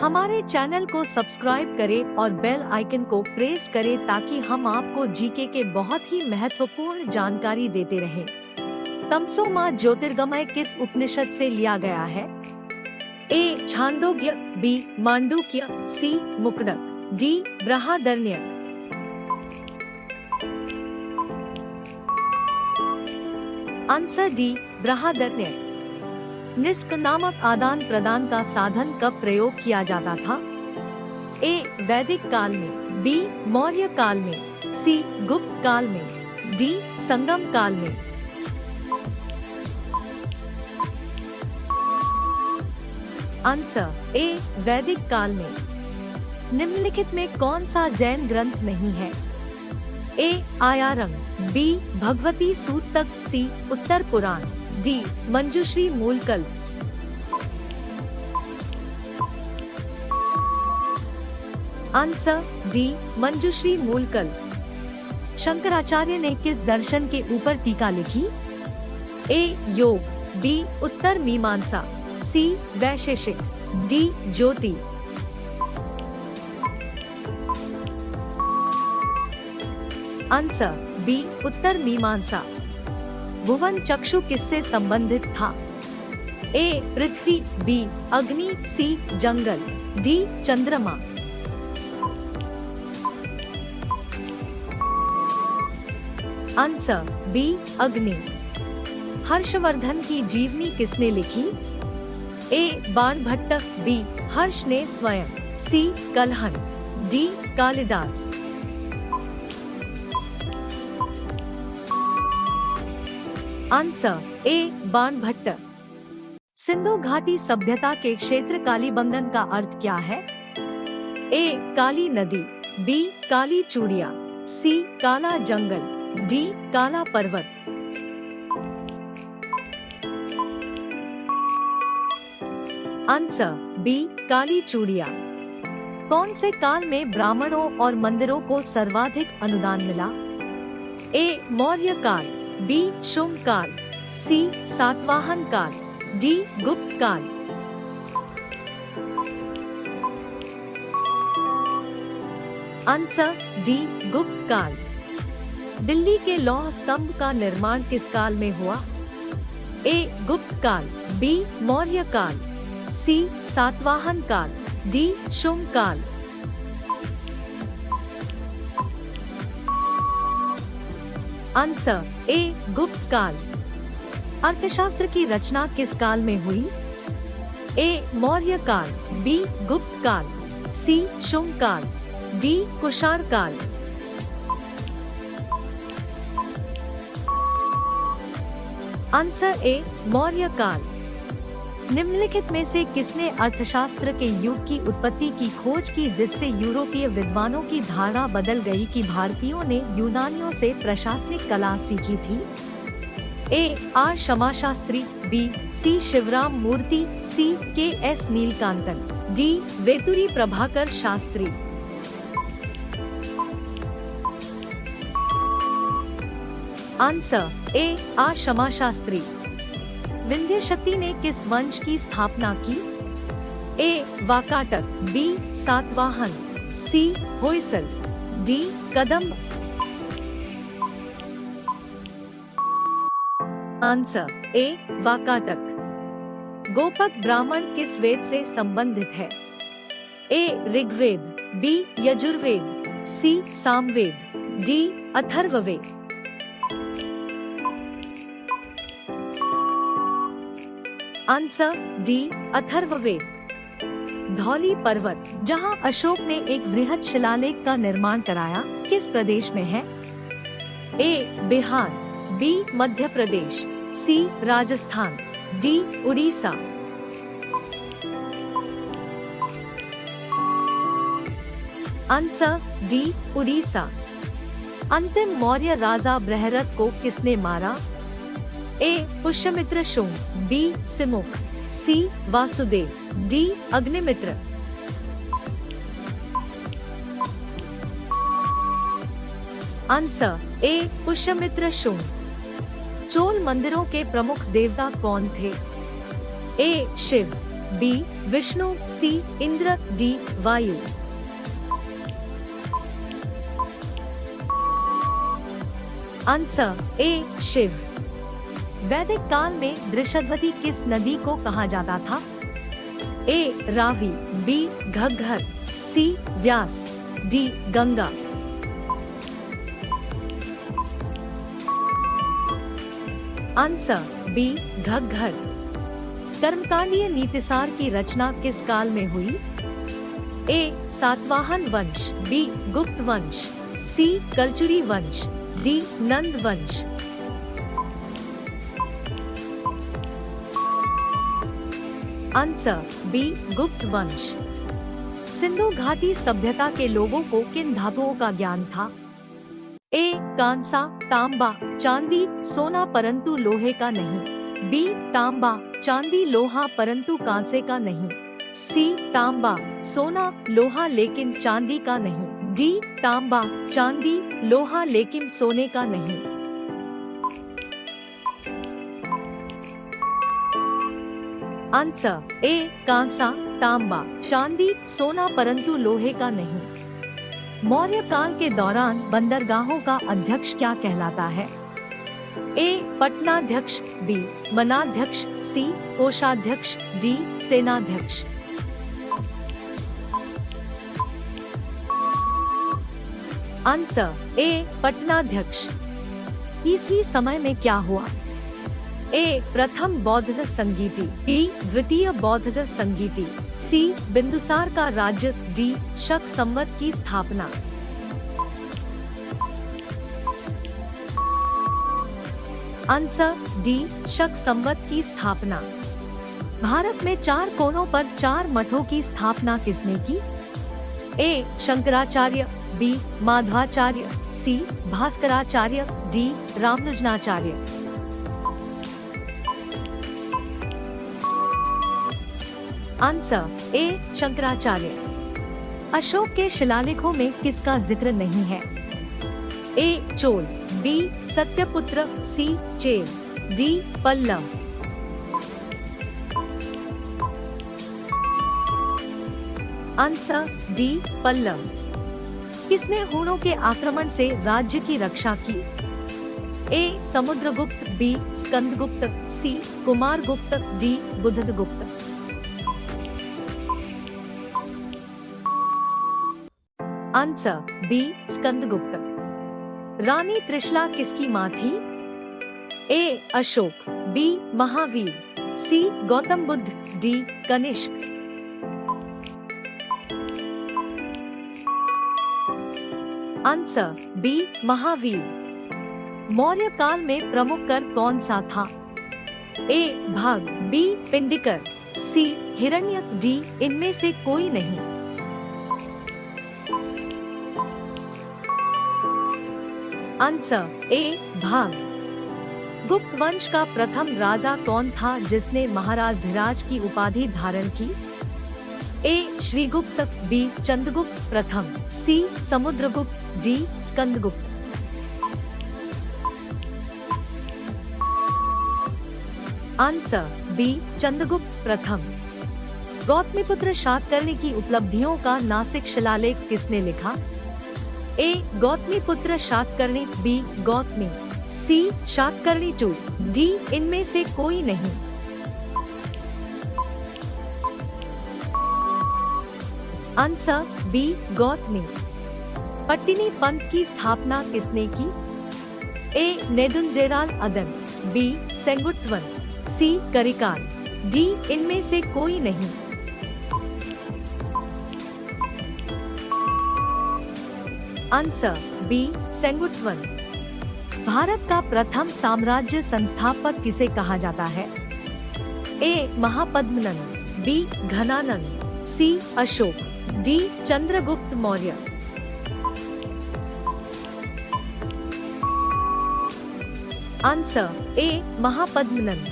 हमारे चैनल को सब्सक्राइब करें और बेल आइकन को प्रेस करें ताकि हम आपको जीके के बहुत ही महत्वपूर्ण जानकारी देते रहें। तमसो मा ज्योतिर्गमय किस उपनिषद से लिया गया है? A. Chandogya, B. Mandukya, C. Muktak, D. Brihadaranyaka. Answer D. Brihadaranyaka. निष्क नामक आदान प्रदान का साधन कब प्रयोग किया जाता था? ए. वैदिक काल में, बी. मौर्य काल में, सी. गुप्त काल में, डी. संगम काल में। Answer A. वैदिक काल में। निम्नलिखित में कौन सा जैन ग्रंथ नहीं है? A. Ayaranga, B. Bhagavati Suttak, C. Uttara Purana, D. Manjushri Mulakalpa. Answer D. Manjushri Mulakalpa. Shankaracharya ने किस दर्शन के ऊपर टीका लिखी? ए. योग, B. Uttara Mimamsa, C. Vaisheshika, D. Jyoti. Answer B. Uttara Mimamsa. भुवन चक्षु किससे संबंधित था? A. Prithvi, B. Agni, C. जंगल, डी. चंद्रमा। Answer B. अग्नि। हर्षवर्धन की जीवनी किसने लिखी? ए. बाणभट्ट, बी. हर्ष ने स्वयं, C. Kalhana, D. Kalidasa. Answer A. Banabhatta. Sindhu घाटी सभ्यता के क्षेत्र कालीबंगन का अर्थ क्या है? ए. काली नदी, बी. काली चूड़िया, सी. काला जंगल, डी. काला पर्वत। Answer B. काली चूड़िया। कौन से काल में ब्राह्मणों और मंदिरों को सर्वाधिक अनुदान मिला? ए. मौर्य काल, बी. शुंग काल, सी. सातवाहन काल, डी. गुप्त काल। Answer D. गुप्त काल। दिल्ली के लौह स्तंभ का निर्माण किस काल में हुआ? ए. गुप्त काल, बी. मौर्य काल, सी. सातवाहन काल, डी. शुंग काल। Answer A. गुप्त काल। अर्थशास्त्र की रचना किस काल में हुई? ए. मौर्य काल, बी. गुप्त काल, सी. शुंग काल, डी. कुषाण काल। Answer A. मौर्य काल। निम्नलिखित में से किसने अर्थशास्त्र के युग की उत्पत्ति की खोज की जिससे यूरोपीय विद्वानों की धारणा बदल गई कि भारतीयों ने यूनानियों से प्रशासनिक कला सीखी थी? A. R. Shamashastri, B. C. Shivaram Murthy, C. K. S. Nilakantan, D. Veturi Prabhakara Shastri. Answer A. R. Shamashastri. Vindhyashakti ने किस वंश की स्थापना की? A. Vakataka, B. Satavahana, C. Hoysala, D. Kadamba. Answer A. Vakataka. Gopatha Brahmana किस वेद से संबंधित है? A. Rigveda, B. Yajurveda, C. Samaveda, D. Atharvaveda. Answer D. Atharvaveda. Dhauli पर्वत, जहां अशोक ने एक वृहद शिलालेख का निर्माण कराया, किस प्रदेश में है? A. Bihar, B. Madhya Pradesh, C. Rajasthan, D. Orissa. Answer D. Orissa. अंतिम मौर्य राजा बृहरथ को किसने मारा? A. Pushyamitra Shunga, B. Simuka, C. Vasudeva, D. Agnimitra. Answer A. Pushyamitra Shunga. Chola मंदिरों के प्रमुख देवता कौन थे? A. Shiva, B Vishnu, C Indra, D Vayu. Answer A Shiva. वैदिक काल में दृशद्वती किस नदी को कहा जाता था? A Ravi, B Ghaggar, C Beas, D Ganga. Answer B Ghaggar. कर्मकांडीय नीतिसार की रचना किस काल में हुई? ए सातवाहन वंश, बी गुप्त वंश, सी कलचुरी वंश, डी नंद वंश। आंसर बी गुप्त वंश। सिंधु घाटी सभ्यता के लोगों को किन धातुओं का ज्ञान था? ए कांसा, तांबा, चांदी, सोना परंतु लोहे का नहीं, बी तांबा, चांदी, लोहा परंतु कांसे का नहीं, सी तांबा, सोना, लोहा लेकिन चांदी का नहीं, डी तांबा, चांदी, लोहा लेकिन सोने का नहीं। आंसर ए कांसा, तांबा, चांदी, सोना परंतु लोहे का नहीं। मौर्य काल के दौरान बंदरगाहों का अध्यक्ष क्या कहलाता है? ए पटनाध्यक्ष, बी मनाध्यक्ष, सी कोषाध्यक्ष, डी सेनाध्यक्ष। आंसर ए पटनाध्यक्ष। ईसवी समय में क्या हुआ? ए प्रथम बौद्ध संगीति, बी द्वितीय बौद्ध संगीति, सी बिंदुसार का राज्य, डी शक संवत की स्थापना। आंसर डी शक संवत की स्थापना। भारत में 4 कोनों पर 4 मठों की स्थापना किसने की? A Shankaracharya, B Madhvacharya, C Bhaskaracharya, D Ramanujacharya. Answer A Shankaracharya. Ashoka के शिलालेखों में किसका जिक्र नहीं है? ए Chola, B Satyaputra, C Chera, D Pallava. Answer D Pallava. किसने हूणों के आक्रमण से राज्य की रक्षा की? A Samudragupta, B Skandagupta, C Kumaragupta, D Budhagupta. Answer B Skandagupta. रानी त्रिशला किसकी मां थी? A Ashoka, B Mahavira, C Gautama Buddha, D Kanishka. Answer B Mahavira. Maurya काल में प्रमुख कर कौन सा था? ए भाग, बी पिंडिकर, सी हिरण्यक, डी इनमें से कोई नहीं। आंसर ए भाग। गुप्त वंश का प्रथम राजा कौन था जिसने महाराज धीराज की उपाधि धारण की? ए श्रीगुप्त, बी चंद्रगुप्त प्रथम, C Samudragupta, D Skandagupta. Answer B Chandragupta प्रथम। गौतमीपुत्र शातकर्णी की उपलब्धियों का नासिक शिलालेख किसने लिखा? A Gautamiputra Satakarni, B Gautami, C Satakarni two, D इनमें से कोई नहीं। Answer B Gautami. पट्टिनी पंथ की स्थापना किसने की? ए नेदुंजेराल अदन, बी सेंगुट्वन, सी करिकाल, डी इनमें से कोई नहीं। Answer B सेंगुट्वन। भारत का प्रथम साम्राज्य संस्थापक किसे कहा जाता है? A Mahapadmananda, B Dhanananda, C Ashoka, D Chandragupta Maurya. Answer A Mahapadmananda.